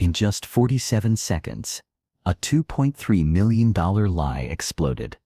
In just 47 seconds, a $2.3 million lie exploded.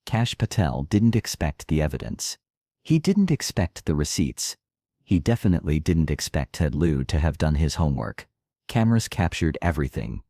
Kash Patel didn't expect the evidence. He didn't expect the receipts. He definitely didn't expect Lieu to have done his homework. Cameras captured everything.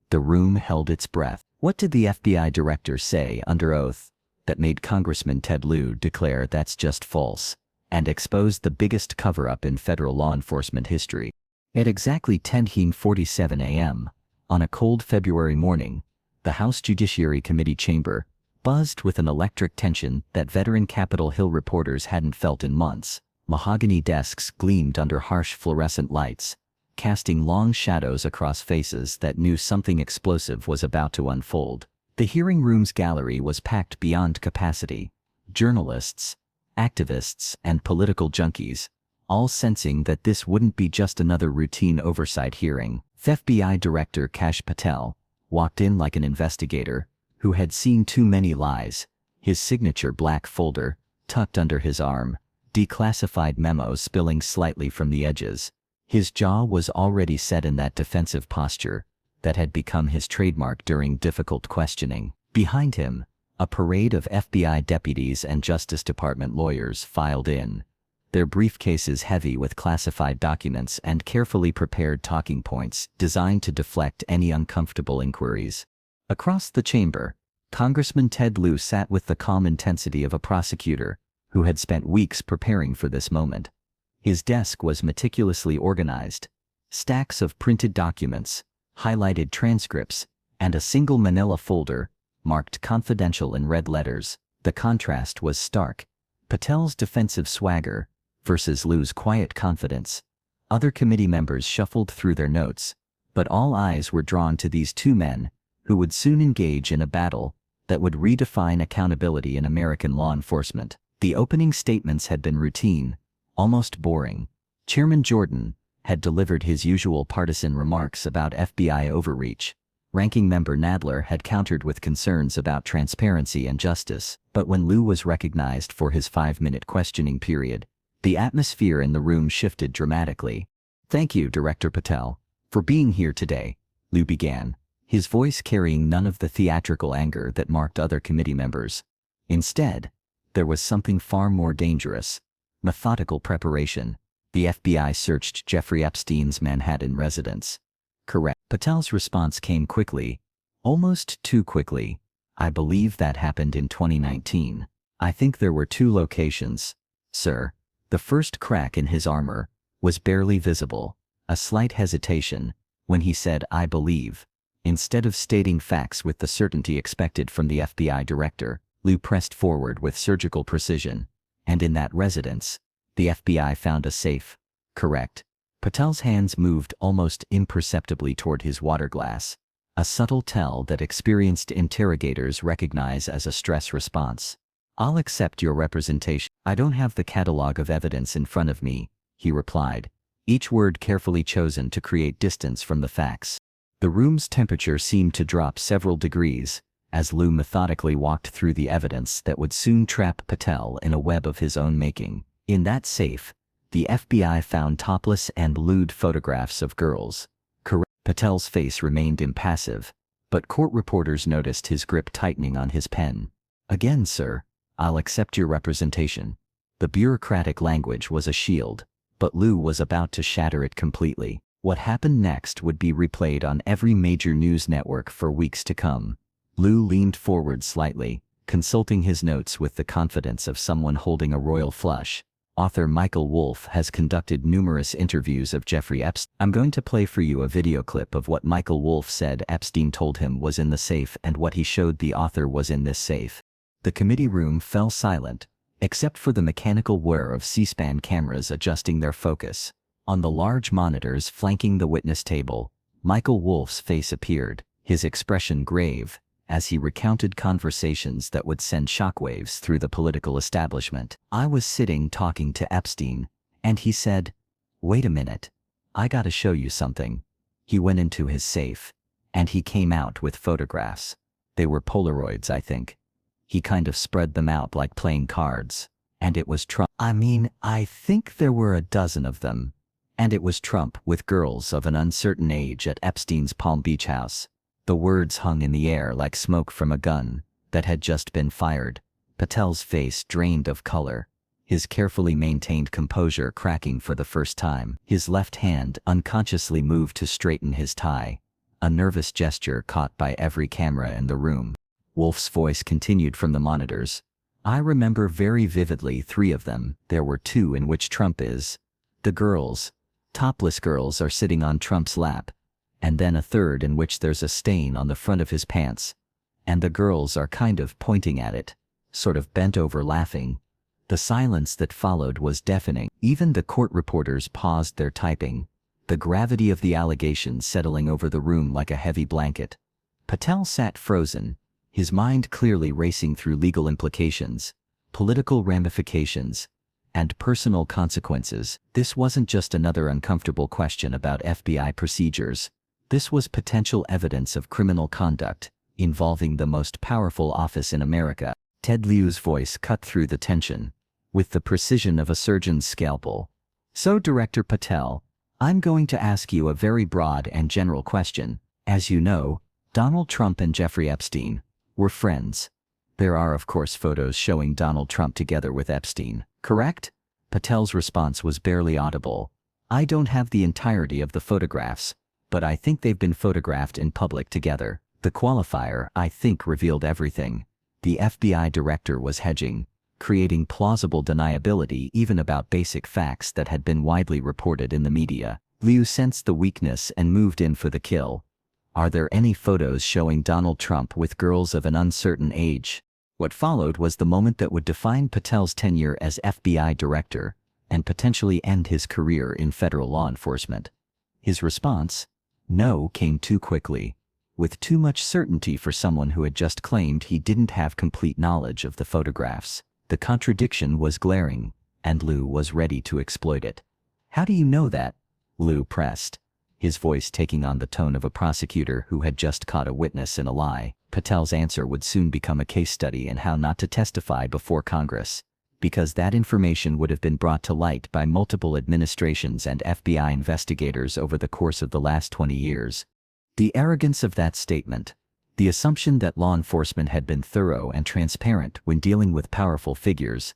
The room held its breath. What did the FBI director say under oath that made Congressman Lieu declare that's just false and expose the biggest cover-up in federal law enforcement history? At exactly 10:47 a.m., on a cold February morning, the House Judiciary Committee chamber buzzed with an electric tension that veteran Capitol Hill reporters hadn't felt in months. Mahogany desks gleamed under harsh fluorescent lights, casting long shadows across faces that knew something explosive was about to unfold. The hearing room's gallery was packed beyond capacity. Journalists, activists, and political junkies, all sensing that this wouldn't be just another routine oversight hearing. FBI Director Kash Patel walked in like an investigator who had seen too many lies, his signature black folder tucked under his arm, declassified memos spilling slightly from the edges. His jaw was already set in that defensive posture that had become his trademark during difficult questioning. Behind him, a parade of FBI deputies and Justice Department lawyers filed in, their briefcases heavy with classified documents and carefully prepared talking points designed to deflect any uncomfortable inquiries. Across the chamber, Congressman Lieu sat with the calm intensity of a prosecutor who had spent weeks preparing for this moment. His desk was meticulously organized. Stacks of printed documents, highlighted transcripts, and a single manila folder, marked confidential in red letters. The contrast was stark. Patel's defensive swagger versus Lieu's quiet confidence. Other committee members shuffled through their notes, but all eyes were drawn to these two men who would soon engage in a battle that would redefine accountability in American law enforcement. The opening statements had been routine, almost boring. Chairman Jordan had delivered his usual partisan remarks about FBI overreach. Ranking Member Nadler had countered with concerns about transparency and justice. But when Lieu was recognized for his 5-minute questioning period, the atmosphere in the room shifted dramatically. "Thank you, Director Patel, for being here today," Lieu began, his voice carrying none of the theatrical anger that marked other committee members. Instead, there was something far more dangerous: methodical preparation. The FBI searched Jeffrey Epstein's Manhattan residence. Correct. Patel's response came quickly, almost too quickly. "I believe that happened in 2019. I think there were 2 locations, sir." The first crack in his armor was barely visible, a slight hesitation, when he said "I believe." Instead of stating facts with the certainty expected from the FBI director, Lieu pressed forward with surgical precision. "And in that residence, the FBI found a safe, correct?" Patel's hands moved almost imperceptibly toward his water glass, a subtle tell that experienced interrogators recognize as a stress response. "I'll accept your representation. I don't have the catalog of evidence in front of me," he replied, each word carefully chosen to create distance from the facts. The room's temperature seemed to drop several degrees as Lieu methodically walked through the evidence that would soon trap Patel in a web of his own making. In that safe, the FBI found topless and lewd photographs of girls. Correct. Patel's face remained impassive, but court reporters noticed his grip tightening on his pen. "Again, sir, I'll accept your representation." The bureaucratic language was a shield, but Lieu was about to shatter it completely. What happened next would be replayed on every major news network for weeks to come. Lieu leaned forward slightly, consulting his notes with the confidence of someone holding a royal flush. Author Michael Wolff has conducted numerous interviews of Jeffrey Epstein. I'm going to play for you a video clip of what Michael Wolff said Epstein told him was in the safe and what he showed the author was in this safe. The committee room fell silent, except for the mechanical whir of C-SPAN cameras adjusting their focus. On the large monitors flanking the witness table, Michael Wolff's face appeared, his expression grave, as he recounted conversations that would send shockwaves through the political establishment. "I was sitting talking to Epstein, and he said, 'Wait a minute, I gotta show you something.' He went into his safe, and he came out with photographs. They were Polaroids, I think. He kind of spread them out like playing cards, and it was I think there were a dozen of them, And it was Trump with girls of an uncertain age at Epstein's Palm Beach house. The words hung in the air like smoke from a gun that had just been fired. Patel's face drained of color, his carefully maintained composure cracking for the first time. His left hand unconsciously moved to straighten his tie, a nervous gesture caught by every camera in the room. Wolf's voice continued from the monitors. I remember very vividly 3 of them. There were 2 in which Trump is. The girls, topless girls, are sitting on Trump's lap. And then a 3rd in which there's a stain on the front of his pants. And the girls are kind of pointing at it, sort of bent over laughing. The silence that followed was deafening. Even the court reporters paused their typing, the gravity of the allegations settling over the room like a heavy blanket. Patel sat frozen, his mind clearly racing through legal implications, political ramifications, and personal consequences. This wasn't just another uncomfortable question about FBI procedures. This was potential evidence of criminal conduct involving the most powerful office in America. Ted Lieu's voice cut through the tension, with the precision of a surgeon's scalpel. So, Director Patel, I'm going to ask you a very broad and general question. As you know, Donald Trump and Jeffrey Epstein were friends. There are, of course, photos showing Donald Trump together with Epstein, correct? Patel's response was barely audible. I don't have the entirety of the photographs, but I think they've been photographed in public together. The qualifier, I think, revealed everything. The FBI director was hedging, creating plausible deniability even about basic facts that had been widely reported in the media. Lieu sensed the weakness and moved in for the kill. Are there any photos showing Donald Trump with girls of an uncertain age? What followed was the moment that would define Patel's tenure as FBI director and potentially end his career in federal law enforcement. His response, no, came too quickly, with too much certainty for someone who had just claimed he didn't have complete knowledge of the photographs. The contradiction was glaring, and Lieu was ready to exploit it. How do you know that? Lieu pressed, his voice taking on the tone of a prosecutor who had just caught a witness in a lie. Patel's answer would soon become a case study in how not to testify before Congress, because that information would have been brought to light by multiple administrations and FBI investigators over the course of the last 20 years. The arrogance of that statement, the assumption that law enforcement had been thorough and transparent when dealing with powerful figures,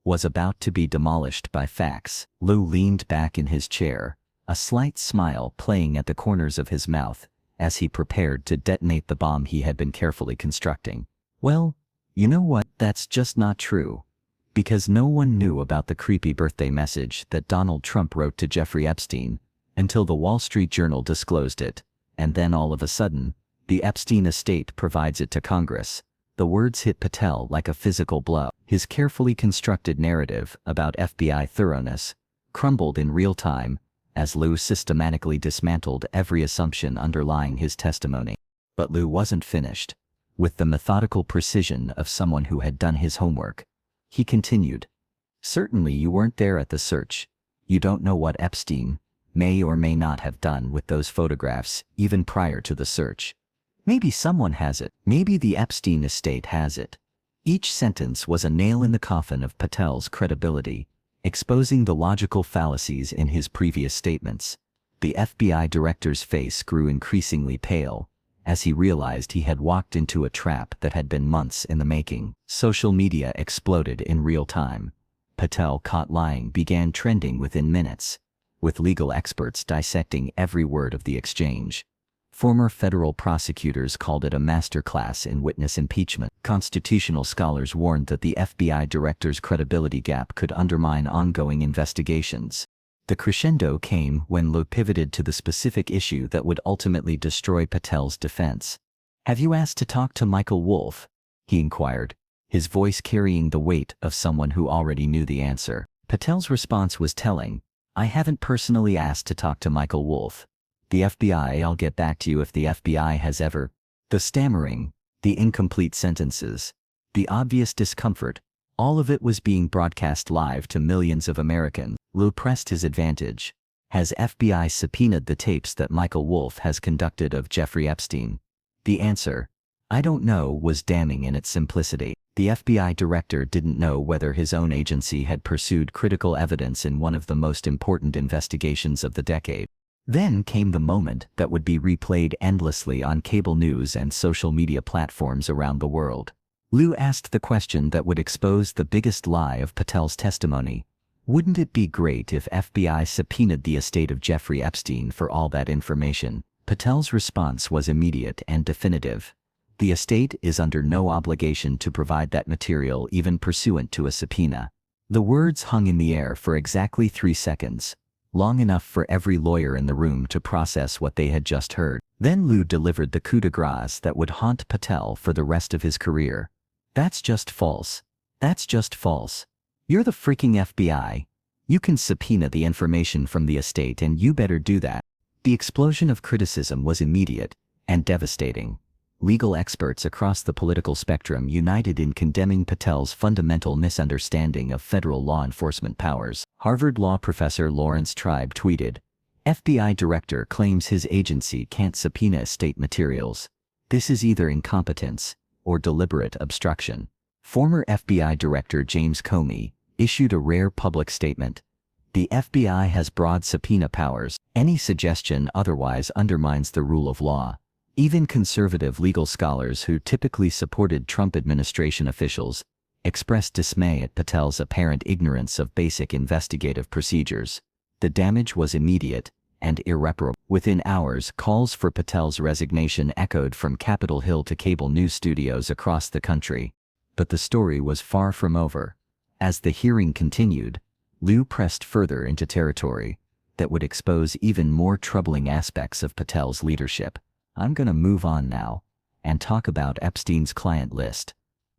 was about to be demolished by facts. Lieu leaned back in his chair, a slight smile playing at the corners of his mouth as he prepared to detonate the bomb he had been carefully constructing. Well, you know what, that's just not true. Because no one knew about the creepy birthday message that Donald Trump wrote to Jeffrey Epstein until the Wall Street Journal disclosed it, and then all of a sudden, the Epstein estate provides it to Congress. The words hit Patel like a physical blow. His carefully constructed narrative about FBI thoroughness crumbled in real time as Lieu systematically dismantled every assumption underlying his testimony. But Lieu wasn't finished. With the methodical precision of someone who had done his homework, he continued. Certainly you weren't there at the search. You don't know what Epstein may or may not have done with those photographs even prior to the search. Maybe someone has it. Maybe the Epstein estate has it. Each sentence was a nail in the coffin of Patel's credibility, exposing the logical fallacies in his previous statements. The FBI director's face grew increasingly pale as he realized he had walked into a trap that had been months in the making. Social media exploded in real time. Patel caught lying began trending within minutes, with legal experts dissecting every word of the exchange. Former federal prosecutors called it a masterclass in witness impeachment. Constitutional scholars warned that the FBI director's credibility gap could undermine ongoing investigations. The crescendo came when Lieu pivoted to the specific issue that would ultimately destroy Patel's defense. Have you asked to talk to Michael Wolff? He inquired, his voice carrying the weight of someone who already knew the answer. Patel's response was telling. I haven't personally asked to talk to Michael Wolff. The FBI, I'll get back to you if the FBI has ever. The stammering, the incomplete sentences, the obvious discomfort, all of it was being broadcast live to millions of Americans. Lieu pressed his advantage. Has FBI subpoenaed the tapes that Michael Wolff has conducted of Jeffrey Epstein? The answer, I don't know, was damning in its simplicity. The FBI director didn't know whether his own agency had pursued critical evidence in one of the most important investigations of the decade. Then came the moment that would be replayed endlessly on cable news and social media platforms around the world. Lieu asked the question that would expose the biggest lie of Patel's testimony. Wouldn't it be great if FBI subpoenaed the estate of Jeffrey Epstein for all that information? Patel's response was immediate and definitive. The estate is under no obligation to provide that material even pursuant to a subpoena. The words hung in the air for exactly 3 seconds, long enough for every lawyer in the room to process what they had just heard. Then Lieu delivered the coup de grace that would haunt Patel for the rest of his career. That's just false. That's just false. You're the freaking FBI. You can subpoena the information from the estate and you better do that. The explosion of criticism was immediate and devastating. Legal experts across the political spectrum united in condemning Patel's fundamental misunderstanding of federal law enforcement powers. Harvard law professor Lawrence Tribe tweeted, "FBI director claims his agency can't subpoena estate materials. This is either incompetence or deliberate obstruction." Former FBI Director James Comey issued a rare public statement. The FBI has broad subpoena powers. Any suggestion otherwise undermines the rule of law. Even conservative legal scholars who typically supported Trump administration officials expressed dismay at Patel's apparent ignorance of basic investigative procedures. The damage was immediate and irreparable. Within hours, calls for Patel's resignation echoed from Capitol Hill to cable news studios across the country. But the story was far from over. As the hearing continued, Lieu pressed further into territory that would expose even more troubling aspects of Patel's leadership. I'm gonna move on now and talk about Epstein's client list.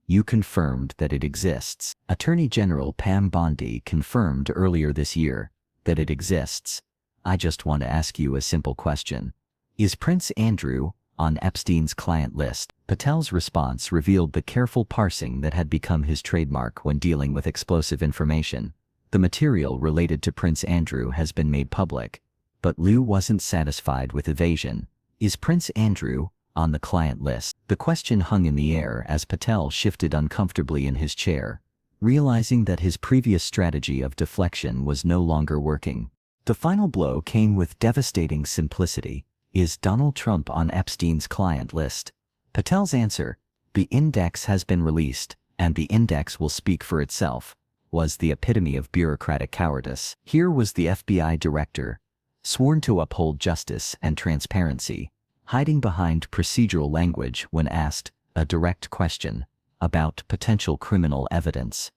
You confirmed that it exists. Attorney General Pam Bondi confirmed earlier this year that it exists. I just want to ask you a simple question. Is Prince Andrew on Epstein's client list? Patel's response revealed the careful parsing that had become his trademark when dealing with explosive information. The material related to Prince Andrew has been made public, but Lieu wasn't satisfied with evasion. Is Prince Andrew on the client list? The question hung in the air as Patel shifted uncomfortably in his chair, realizing that his previous strategy of deflection was no longer working. The final blow came with devastating simplicity. Is Donald Trump on Epstein's client list? Patel's answer, "The index has been released, and the index will speak for itself," was the epitome of bureaucratic cowardice. Here was the FBI director, sworn to uphold justice and transparency, hiding behind procedural language when asked a direct question about potential criminal evidence.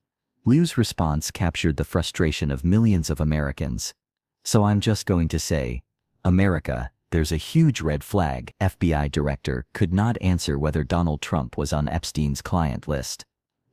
Lieu's response captured the frustration of millions of Americans. "So I'm just going to say, America, there's a huge red flag." FBI director could not answer whether Donald Trump was on Epstein's client list.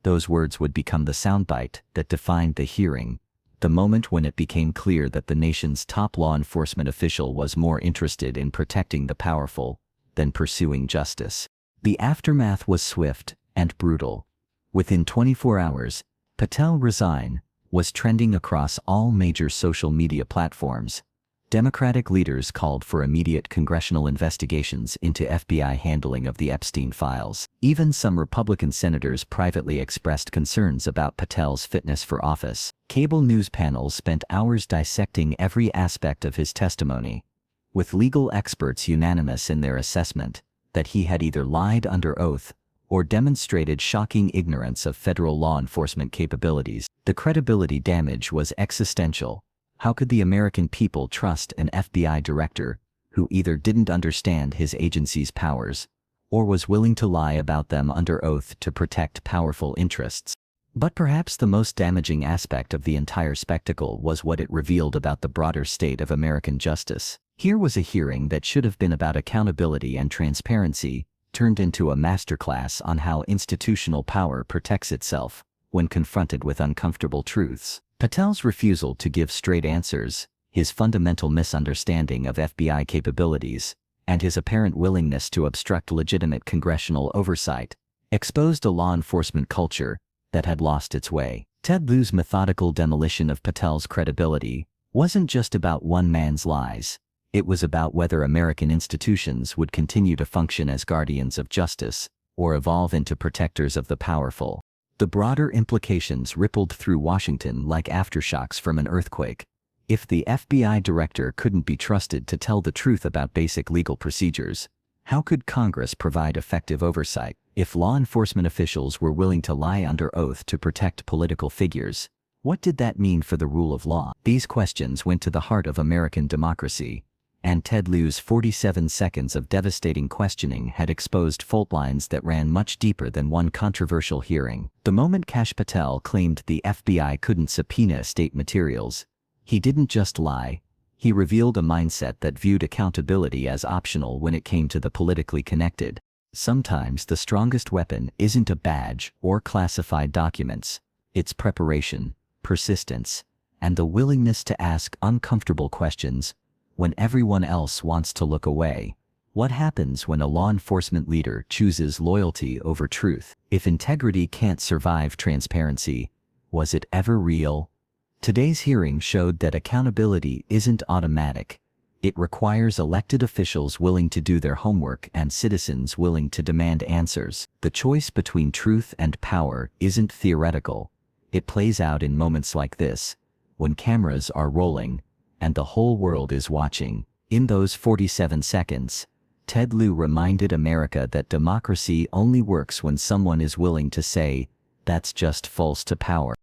Those words would become the soundbite that defined the hearing, the moment when it became clear that the nation's top law enforcement official was more interested in protecting the powerful than pursuing justice. The aftermath was swift and brutal. Within 24 hours, Patel resign was trending across all major social media platforms. Democratic leaders called for immediate congressional investigations into FBI handling of the Epstein files. Even some Republican senators privately expressed concerns about Patel's fitness for office. Cable news panels spent hours dissecting every aspect of his testimony, with legal experts unanimous in their assessment that he had either lied under oath or demonstrated shocking ignorance of federal law enforcement capabilities. The credibility damage was existential. How could the American people trust an FBI director who either didn't understand his agency's powers or was willing to lie about them under oath to protect powerful interests? But perhaps the most damaging aspect of the entire spectacle was what it revealed about the broader state of American justice. Here was a hearing that should have been about accountability and transparency, turned into a masterclass on how institutional power protects itself when confronted with uncomfortable truths. Patel's refusal to give straight answers, his fundamental misunderstanding of FBI capabilities, and his apparent willingness to obstruct legitimate congressional oversight exposed a law enforcement culture that had lost its way. Ted Lieu's methodical demolition of Patel's credibility wasn't just about one man's lies. It was about whether American institutions would continue to function as guardians of justice or evolve into protectors of the powerful. The broader implications rippled through Washington like aftershocks from an earthquake. If the FBI director couldn't be trusted to tell the truth about basic legal procedures, how could Congress provide effective oversight? If law enforcement officials were willing to lie under oath to protect political figures, what did that mean for the rule of law? These questions went to the heart of American democracy, and Ted Lieu's 47 seconds of devastating questioning had exposed fault lines that ran much deeper than one controversial hearing. The moment Kash Patel claimed the FBI couldn't subpoena state materials, he didn't just lie, he revealed a mindset that viewed accountability as optional when it came to the politically connected. Sometimes the strongest weapon isn't a badge or classified documents, it's preparation, persistence, and the willingness to ask uncomfortable questions when everyone else wants to look away. What happens when a law enforcement leader chooses loyalty over truth? If integrity can't survive transparency, was it ever real? Today's hearing showed that accountability isn't automatic. It requires elected officials willing to do their homework and citizens willing to demand answers. The choice between truth and power isn't theoretical. It plays out in moments like this, when cameras are rolling and the whole world is watching. In those 47 seconds, Ted Lieu reminded America that democracy only works when someone is willing to say, "That's just false to power."